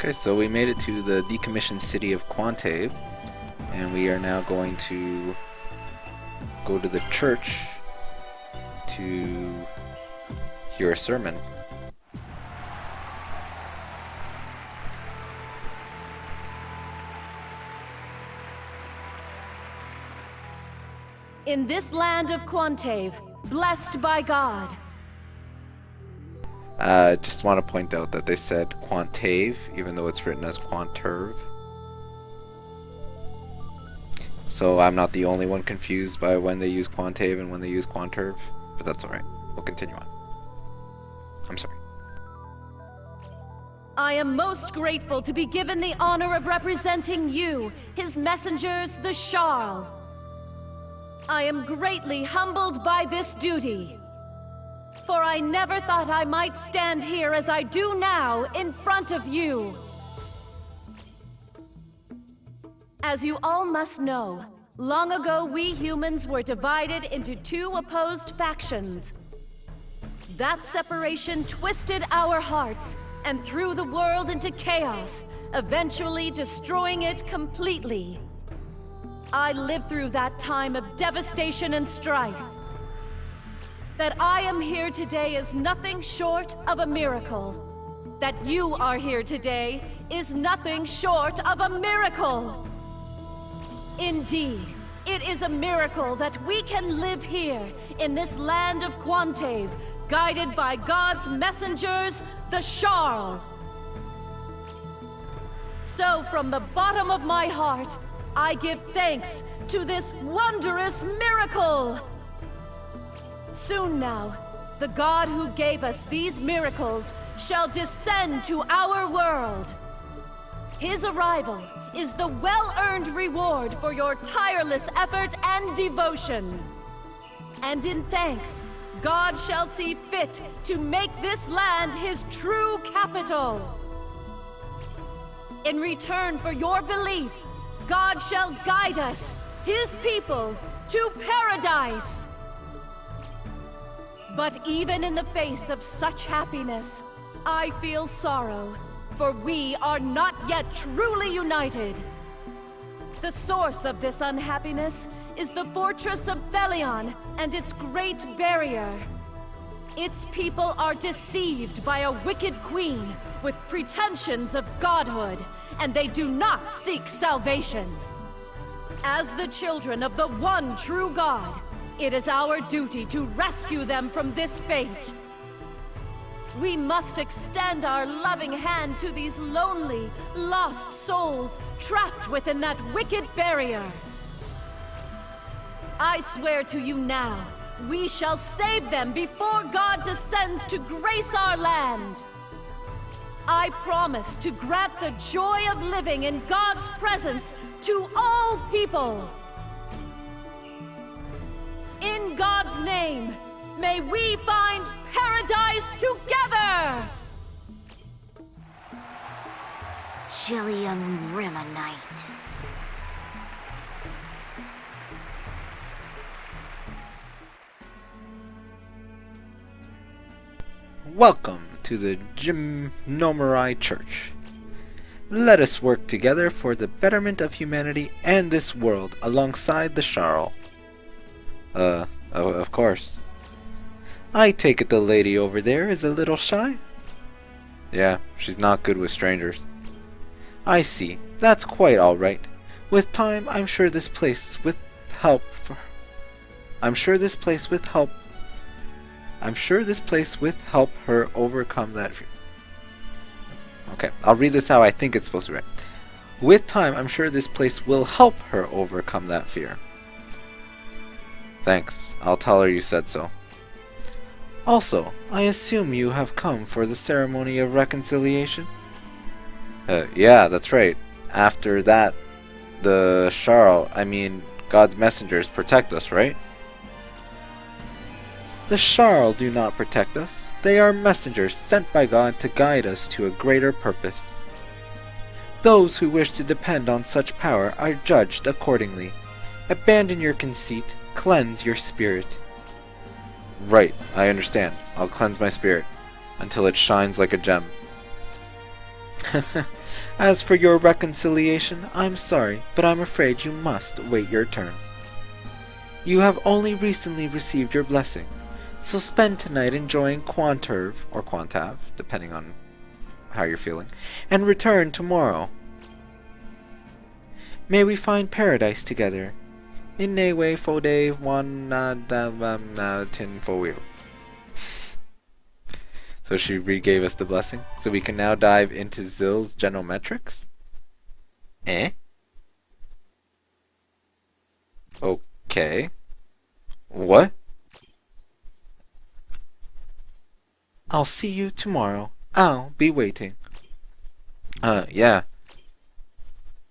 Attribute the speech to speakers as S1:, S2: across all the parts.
S1: Okay, so we made it to the decommissioned city of Quantave, and we are now going to go to the church to hear a sermon.
S2: In this land of Quantave, blessed by God.
S1: Just want to point out that they said Quantave, even though it's written as Quanterve. So I'm not the only one confused by when they use Quantave and when they use Quanterve, but that's alright. We'll continue on. I'm sorry.
S2: I am most grateful to be given the honor of representing you, his messengers, the Charl. I am greatly humbled by this duty, for I never thought I might stand here as I do now in front of you. As you all must know, long ago we humans were divided into two opposed factions. That separation twisted our hearts and threw the world into chaos, eventually destroying it completely. I lived through that time of devastation and strife. That I am here today is nothing short of a miracle. That you are here today is nothing short of a miracle. Indeed, it is a miracle that we can live here in this land of Quantave, guided by God's messengers, the Charl. So from the bottom of my heart, I give thanks to this wondrous miracle. Soon now, the God who gave us these miracles shall descend to our world. His arrival is the well-earned reward for your tireless effort and devotion. And in thanks, God shall see fit to make this land his true capital. In return for your belief, God shall guide us, his people, to paradise. But even in the face of such happiness, I feel sorrow, for we are not yet truly united. The source of this unhappiness is the fortress of Thelion and its great barrier. Its people are deceived by a wicked queen with pretensions of godhood, and they do not seek salvation. As the children of the one true God, it is our duty to rescue them from this fate. We must extend our loving hand to these lonely, lost souls trapped within that wicked barrier. I swear to you now, we shall save them before God descends to grace our land. I promise to grant the joy of living in God's presence to all people. In God's name, may we find paradise together!
S3: Chilium Rimonite.
S1: Welcome to the Gymnomerai Church. Let us work together for the betterment of humanity and this world alongside the Charl. Of course. I take it the lady over there is a little shy? Yeah, she's not good with strangers. I see. That's quite alright. With time, I'm sure this place with help her overcome that fear. Okay, I'll read this how I think it's supposed to be read. With time, I'm sure this place will help her overcome that fear. Thanks. I'll tell her you said so. Also, I assume you have come for the ceremony of reconciliation? Yeah, that's right. After that, the God's messengers protect us, right? The Charl do not protect us. They are messengers sent by God to guide us to a greater purpose. Those who wish to depend on such power are judged accordingly. Abandon your conceit, cleanse your spirit. Right, I understand. I'll cleanse my spirit until it shines like a gem. As for your reconciliation, I'm sorry, but I'm afraid you must wait your turn. You have only recently received your blessing, so spend tonight enjoying Quanterv, or Quantav, depending on how you're feeling, and return tomorrow. May we find paradise together. Innewe fode wan na tin fo. So she re-gave us the blessing, so we can now dive into Zill's genometrics? Eh? Okay. What? I'll see you tomorrow. I'll be waiting. Yeah.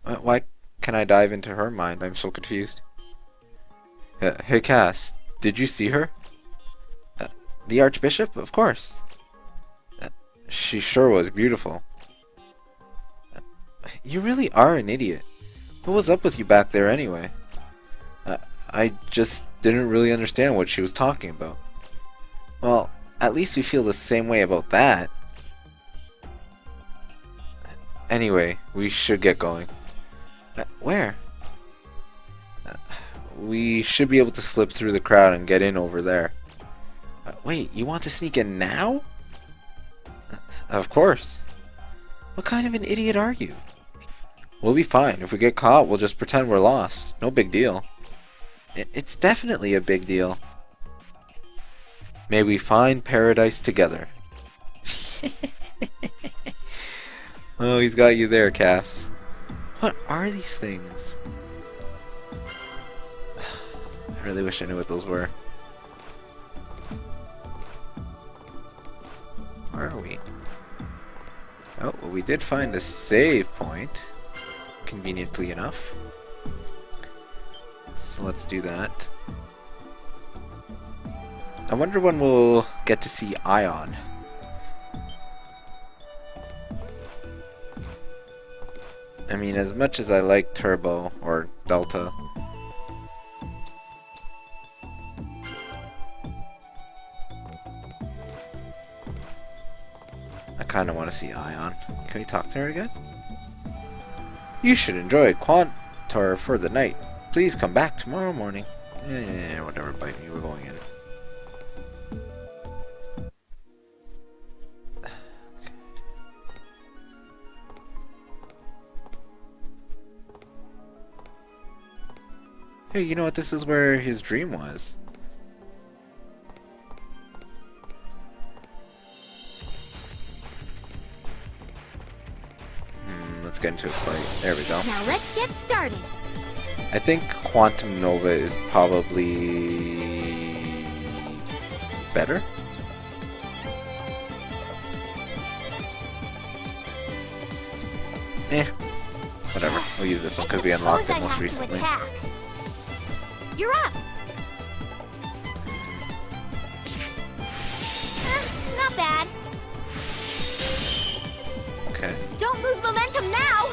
S1: Why can I dive into her mind? I'm so confused. Hey Cass, did you see her? The Archbishop? Of course. She sure was beautiful. You really are an idiot. What was up with you back there anyway? I just didn't really understand what she was talking about. Well, at least we feel the same way about that. Anyway, we should get going. Where? We should be able to slip through the crowd and get in over there. Wait, you want to sneak in now? Of course. What kind of an idiot are you? We'll be fine. If we get caught, we'll just pretend we're lost. No big deal. It's definitely a big deal. May we find paradise together. Oh, he's got you there, Cass. What are these things? I really wish I knew what those were. Where are we? Oh, well, we did find a save point. Conveniently enough. So let's do that. I wonder when we'll get to see Ion. I mean, as much as I like Turbo, or Delta, I kinda wanna see Ion. Can we talk to her again? You should enjoy Quantar for the night. Please come back tomorrow morning. Whatever, bite me, we're going in. Hey, you know what? This is where his dream was. Let's get into a fight. There we go.
S3: Now let's get started.
S1: I think Quantum Nova is probably better. Whatever. We'll use this one because we unlocked it most recently.
S3: You're up. Not bad.
S1: Okay.
S3: Don't lose momentum now.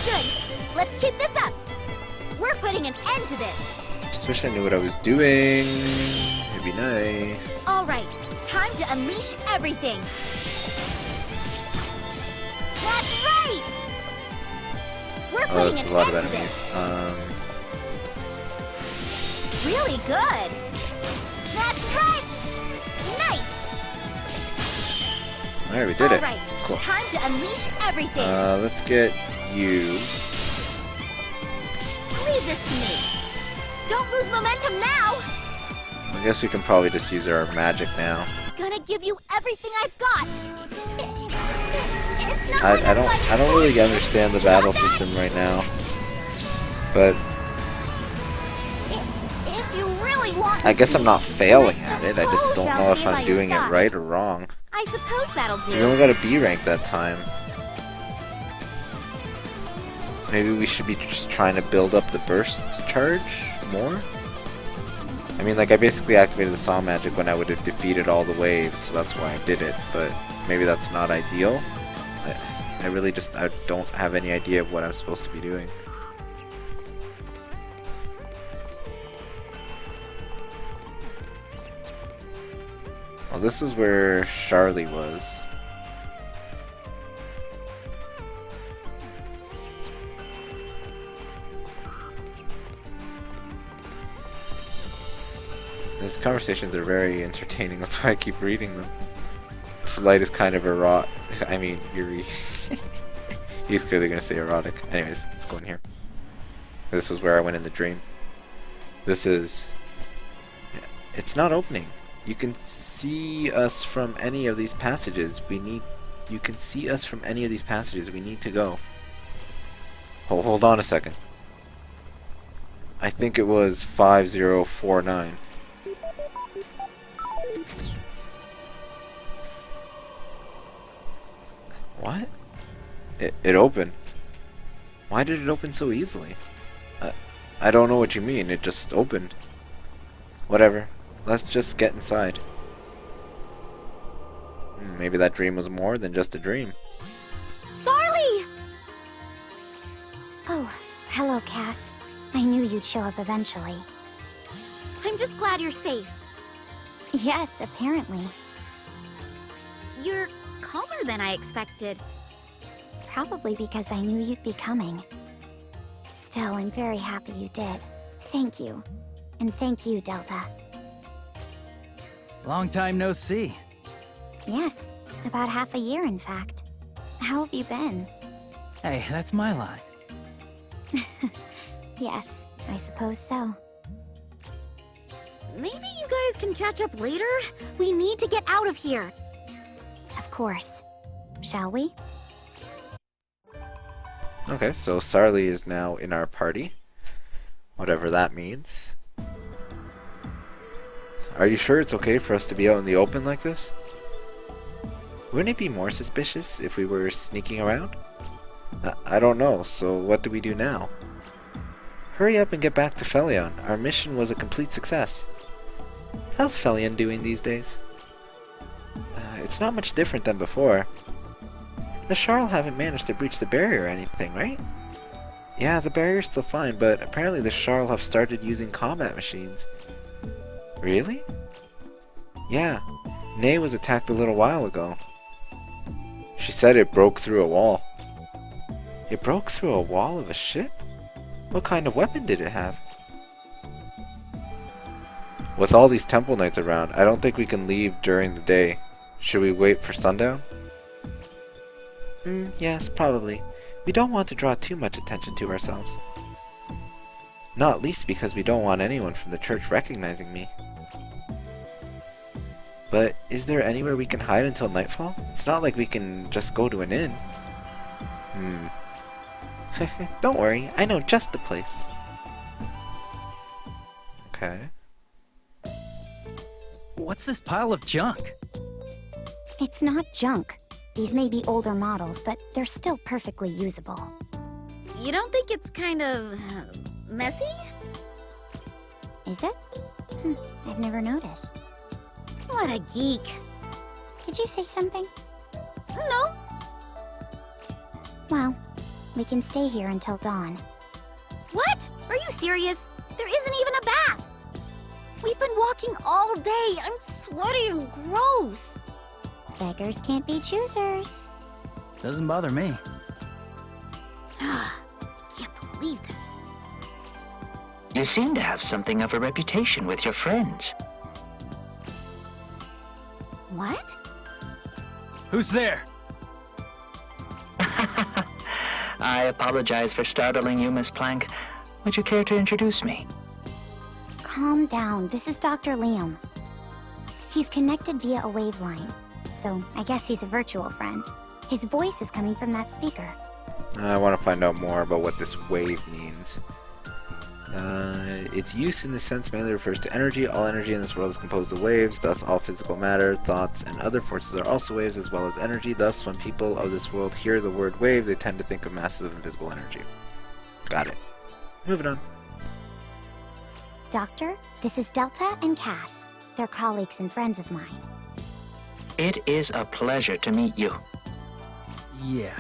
S3: Good. Let's keep this up. We're putting an end to this.
S1: Just wish I knew what I was doing. It'd be nice.
S3: All right. Time to unleash everything. That's right. We're putting an
S1: that's a lot
S3: end
S1: of
S3: to
S1: enemies.
S3: this. Really good. That's right. Nice.
S1: Alright, we did it.
S3: Right.
S1: Cool.
S3: Time to unleash everything.
S1: Let's get you.
S3: Leave this to me. Don't lose momentum now.
S1: I guess we can probably just use our magic now.
S3: Gonna give you everything I've got. It's not
S1: I don't really understand the battle system right now. But
S3: if you really want
S1: I guess I'm not failing at it. I just
S3: suppose
S1: don't
S3: I'll
S1: know if
S3: stay by
S1: I'm
S3: your
S1: doing it
S3: side.
S1: right or wrong.
S3: I suppose that'll
S1: We
S3: do.
S1: only got a B rank that time. Maybe we should be just trying to build up the burst charge more? I mean, like, I basically activated the Saw Magic when I would have defeated all the waves, so that's why I did it, but maybe that's not ideal. I really just, I don't have any idea of what I'm supposed to be doing. Well, this is where Charlie was. These conversations are very entertaining, that's why I keep reading them. This light is kind of erotic. I mean, Yuri. He's clearly gonna say erotic. Anyways, let's go in here. This was where I went in the dream. This is... It's not opening. You can see us from any of these passages. You can see us from any of these passages. We need to go. Hold on a second. I think it was 5049. What? It opened. Why did it open so easily? I don't know what you mean. It just opened. Whatever. Let's just get inside. Maybe that dream was more than just a dream.
S3: Sarly! Oh, hello, Cass. I knew you'd show up eventually. I'm just glad you're safe. Yes, apparently. You're calmer than I expected. Probably because I knew you'd be coming. Still, I'm very happy you did. Thank you. And thank you, Delta.
S4: Long time no see.
S3: Yes, about half a year, in fact. How have you been?
S4: Hey, that's my line.
S3: Yes, I suppose so. Maybe you guys can catch up later? We need to get out of here. Of course. Shall we?
S1: Okay, so Sarly is now in our party. Whatever that means. Are you sure it's okay for us to be out in the open like this? Wouldn't it be more suspicious if we were sneaking around? I don't know, so what do we do now? Hurry up and get back to Felion. Our mission was a complete success. How's Felion doing these days? It's not much different than before. The Sharl haven't managed to breach the barrier or anything, right? Yeah, the barrier's still fine, but apparently the Sharl have started using combat machines. Really? Yeah, Nay was attacked a little while ago. She said it broke through a wall. It broke through a wall of a ship? What kind of weapon did it have? With all these temple knights around, I don't think we can leave during the day. Should we wait for sundown? Yes, probably. We don't want to draw too much attention to ourselves. Not least because we don't want anyone from the church recognizing me. But is there anywhere we can hide until nightfall? It's not like we can just go to an inn. Don't worry, I know just the place. Okay.
S4: What's this pile of junk?
S3: It's not junk. These may be older models, but they're still perfectly usable. You don't think it's kind of... messy? Is it? I've never noticed. What a geek. Did you say something? No. Well, we can stay here until dawn. What? Are you serious? There isn't even a bath. We've been walking all day. I'm sweaty and gross. Beggars can't be choosers.
S4: Doesn't bother me.
S3: I can't believe this.
S5: You seem to have something of a reputation with your friends.
S3: What?
S4: Who's there?
S5: I apologize for startling you, Miss Plank. Would you care to introduce me?
S3: Calm down. This is Dr. Liam. He's connected via a wave line, so I guess he's a virtual friend. His voice is coming from that speaker.
S1: I want to find out more about what this wave means. Its use in this sense mainly refers to energy. All energy in this world is composed of waves, thus all physical matter, thoughts, and other forces are also waves as well as energy. Thus, when people of this world hear the word wave, they tend to think of masses of invisible energy. Got it. Moving on.
S3: Doctor, this is Delta and Cass. They're colleagues and friends of mine.
S5: It is a pleasure to meet you.
S4: Yeah.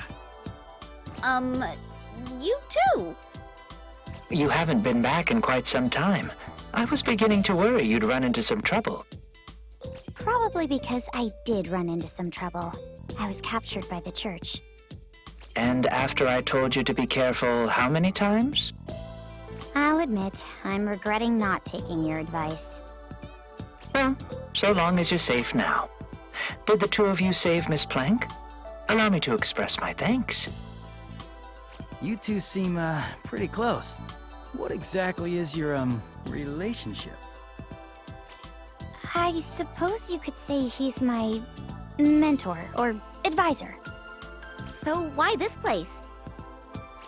S3: You too.
S5: You haven't been back in quite some time. I was beginning to worry you'd run into some trouble.
S3: Probably because I did run into some trouble. I was captured by the church.
S5: And after I told you to be careful how many times?
S3: I'll admit, I'm regretting not taking your advice.
S5: Well, so long as you're safe now. Did the two of you save Miss Plank? Allow me to express my thanks.
S4: You two seem, pretty close. What exactly is your, relationship?
S3: I suppose you could say he's my mentor or advisor. So why this place?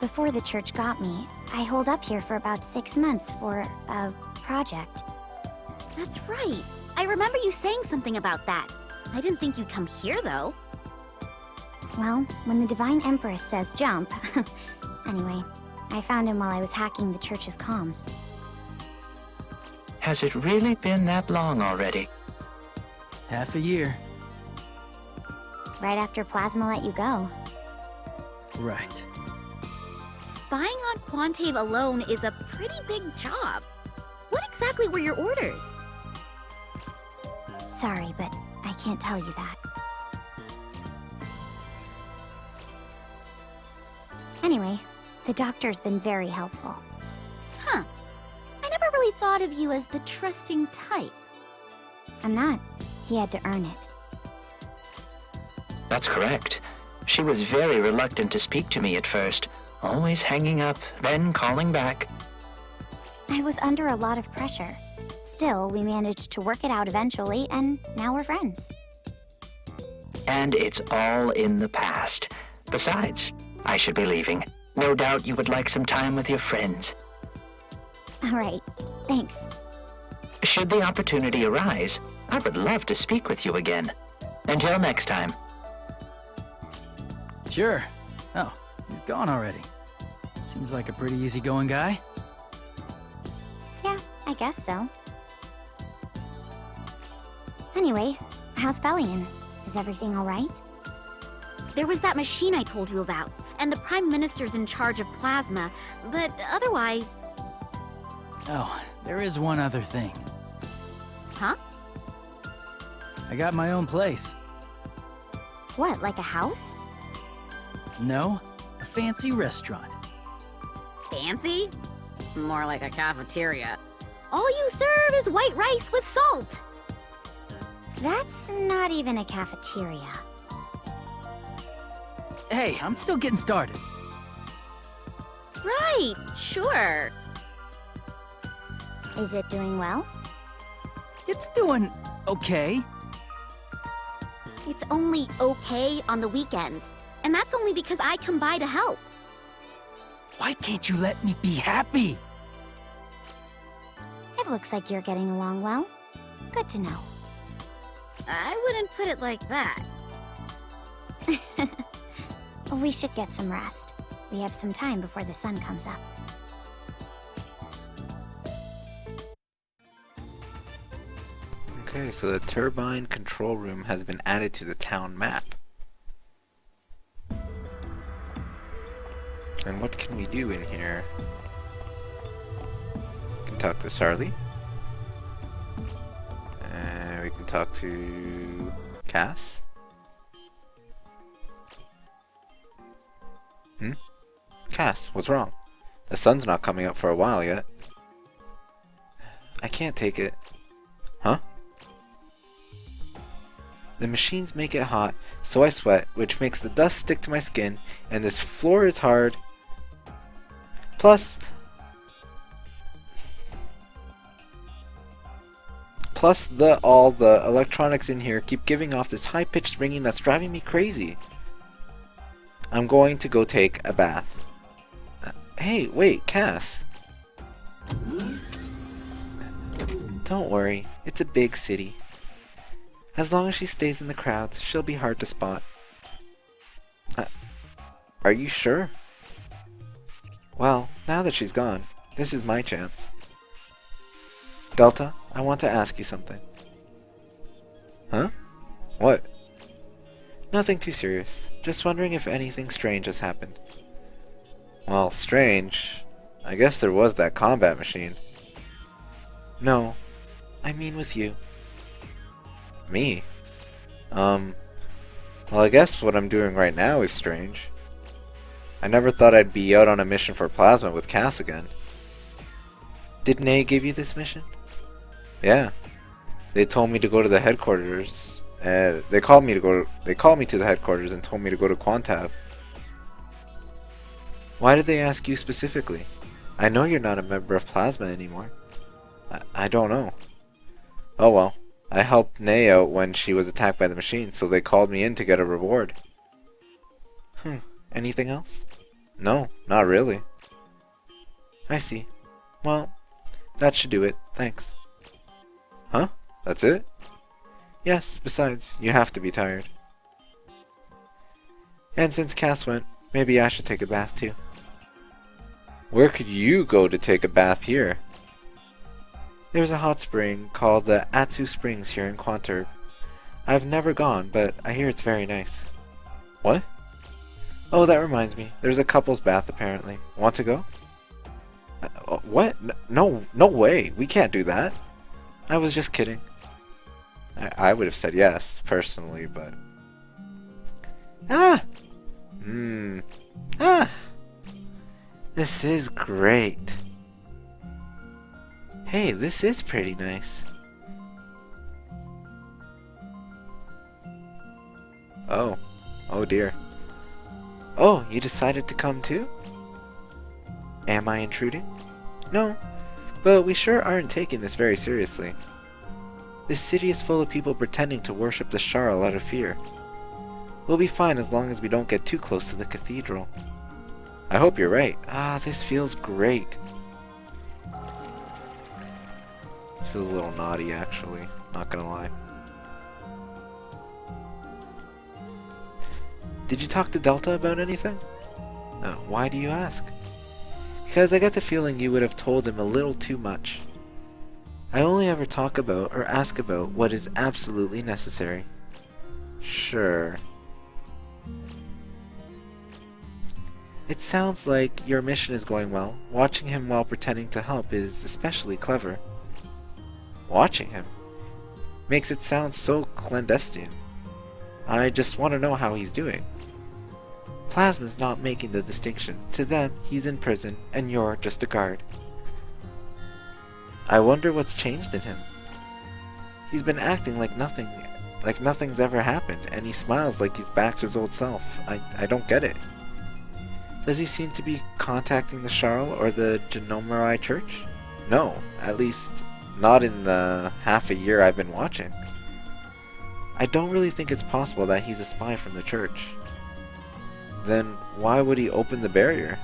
S3: Before the church got me, I holed up here for about 6 months for a project. That's right. I remember you saying something about that. I didn't think you'd come here, though. Well, when the Divine Empress says jump... Anyway, I found him while I was hacking the church's comms.
S5: Has it really been that long already?
S4: Half a year.
S3: Right after Plasma let you go.
S4: Right.
S3: Spying on Quantave alone is a pretty big job. What exactly were your orders? Sorry, but I can't tell you that. Anyway, the doctor's been very helpful. Huh. I never really thought of you as the trusting type. I'm not. He had to earn it.
S5: That's correct. She was very reluctant to speak to me at first, always hanging up, then calling back.
S3: I was under a lot of pressure. Still, we managed to work it out eventually, and now we're friends.
S5: And it's all in the past. Besides, I should be leaving. No doubt you would like some time with your friends.
S3: All right, thanks.
S5: Should the opportunity arise, I would love to speak with you again. Until next time.
S4: Sure. Oh, he's gone already. Seems like a pretty easygoing guy.
S3: Yeah, I guess so. Anyway, how's Bellion? Is everything all right? There was that machine I told you about, and the Prime Minister's in charge of Plasma, but otherwise...
S4: Oh, there is one other thing.
S3: Huh?
S4: I got my own place.
S3: What, like a house?
S4: No, a fancy restaurant.
S3: Fancy? More like a cafeteria. All you serve is white rice with salt! That's not even a cafeteria.
S4: Hey, I'm still getting started.
S3: Right, sure. Is it doing well?
S4: It's doing okay.
S3: It's only okay on the weekends, and that's only because I come by to help.
S4: Why can't you let me be happy?
S3: It looks like you're getting along well. Good to know. I wouldn't put it like that. We should get some rest. We have some time before the sun comes up.
S1: Okay, so the turbine control room has been added to the town map. And what can we do in here? We can talk to Sarli. And we can talk to Cass. Cass, what's wrong? The sun's not coming up for a while yet. I can't take it. Huh? The machines make it hot, so I sweat, which makes the dust stick to my skin, and this floor is hard. Plus all the electronics in here keep giving off this high-pitched ringing that's driving me crazy. I'm going to go take a bath. Hey, wait, Cass. Don't worry, it's a big city. As long as she stays in the crowds, she'll be hard to spot. Are you sure? Well, now that she's gone, this is my chance. Delta, I want to ask you something. Huh? What? Nothing too serious. Just wondering if anything strange has happened. Well, strange. I guess there was that combat machine. No, I mean with you. Me? Well, I guess what I'm doing right now is strange. I never thought I'd be out on a mission for Plasma with Cass again. Did Nay give you this mission? Yeah. They told me to go to the headquarters. They called me to the headquarters and told me to go to Quantab. Why did they ask you specifically? I know you're not a member of Plasma anymore. I don't know. Oh well. I helped Nay out when she was attacked by the machine, so they called me in to get a reward. Anything else? No, not really. I see. Well, that should do it. Thanks. Huh? That's it? Yes, besides, you have to be tired. And since Cass went, maybe I should take a bath too. Where could you go to take a bath here? There's a hot spring called the Atsu Springs here in Quanturb. I've never gone, but I hear it's very nice. What? Oh, that reminds me. There's a couple's bath apparently. Want to go? What? No way. We can't do that. I was just kidding. I would have said yes, personally, but... This is great. Hey, this is pretty nice. Oh dear. Oh, you decided to come too? Am I intruding? No, but we sure aren't taking this very seriously. This city is full of people pretending to worship the Sharl out of fear. We'll be fine as long as we don't get too close to the cathedral. I hope you're right. This feels great. This feels a little naughty, actually. Not gonna lie. Did you talk to Delta about anything? Why do you ask? Because I get the feeling you would have told him a little too much. I only ever talk about or ask about what is absolutely necessary. Sure. It sounds like your mission is going well. Watching him while pretending to help is especially clever. Watching him? Makes it sound so clandestine. I just want to know how he's doing. Plasma's not making the distinction. To them, he's in prison, and you're just a guard. I wonder what's changed in him. He's been acting like nothing's ever happened, and he smiles like he's back to his old self. I don't get it. Does he seem to be contacting the Sharl or the Genomerai Church? No, at least not in the half a year I've been watching. I don't really think it's possible that he's a spy from the church. Then why would he open the barrier?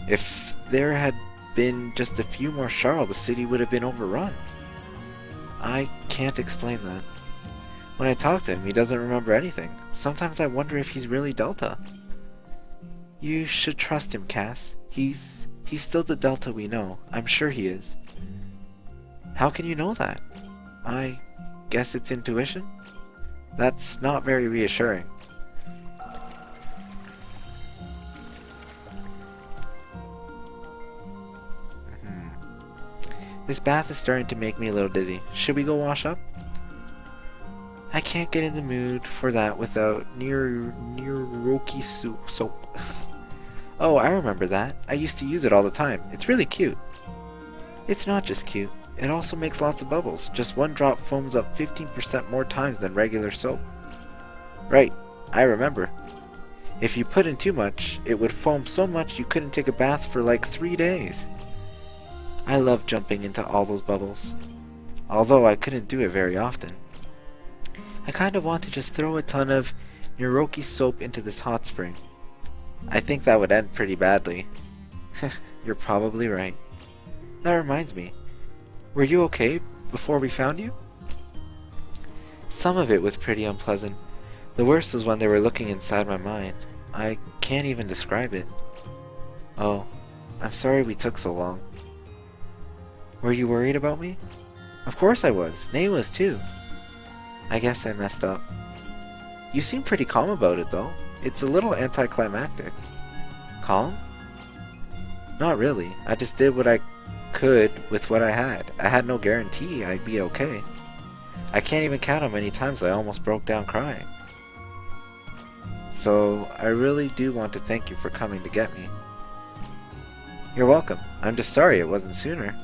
S1: If there had been just a few more Sharl, the city would have been overrun. I can't explain that. When I talk to him, he doesn't remember anything. Sometimes I wonder if he's really Delta. You should trust him, Cass. He's still the Delta we know. I'm sure he is. How can you know that? I guess it's intuition? That's not very reassuring. This bath is starting to make me a little dizzy. Should we go wash up? I can't get in the mood for that without Niroki soap. Oh, I remember that. I used to use it all the time. It's really cute. It's not just cute. It also makes lots of bubbles. Just one drop foams up 15% more times than regular soap. Right, I remember. If you put in too much, it would foam so much you couldn't take a bath for like 3 days. I love jumping into all those bubbles. Although I couldn't do it very often. I kind of want to just throw a ton of Niroki soap into this hot spring. I think that would end pretty badly. You're probably right. That reminds me. Were you okay before we found you? Some of it was pretty unpleasant. The worst was when they were looking inside my mind. I can't even describe it. Oh, I'm sorry we took so long. Were you worried about me? Of course I was. Nay was too. I guess I messed up. You seem pretty calm about it though. It's a little anticlimactic. Calm? Not really. I just did what I could with what I had. I had no guarantee I'd be okay. I can't even count how many times I almost broke down crying. So, I really do want to thank you for coming to get me. You're welcome. I'm just sorry it wasn't sooner.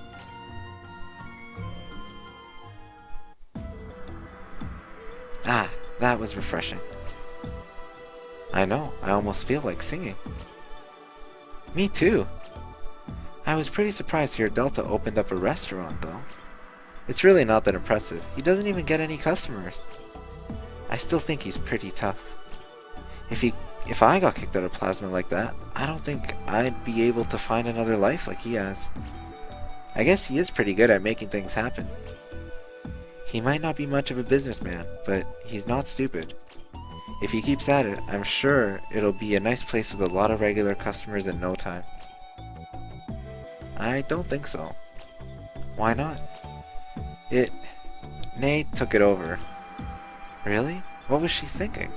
S1: That was refreshing. I know, I almost feel like singing. Me too. I was pretty surprised to hear Delta opened up a restaurant, though. It's really not that impressive. He doesn't even get any customers. I still think he's pretty tough. If I got kicked out of Plasma like that, I don't think I'd be able to find another life like he has. I guess he is pretty good at making things happen. He might not be much of a businessman, but he's not stupid. If he keeps at it, I'm sure it'll be a nice place with a lot of regular customers in no time. I don't think so. Why not? Nay took it over. Really? What was she thinking?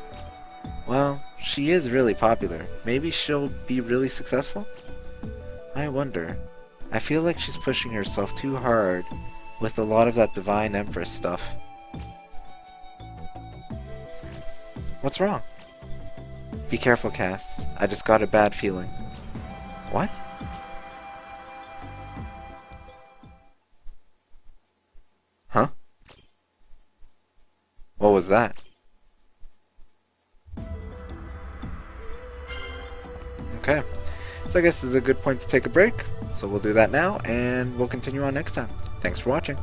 S1: Well, she is really popular. Maybe she'll be really successful? I wonder. I feel like she's pushing herself too hard with a lot of that Divine Empress stuff. What's wrong? Be careful, Cass. I just got a bad feeling. What? Huh? What was that? Okay, so I guess this is a good point to take a break, so we'll do that now, and we'll continue on next time. Thanks for watching.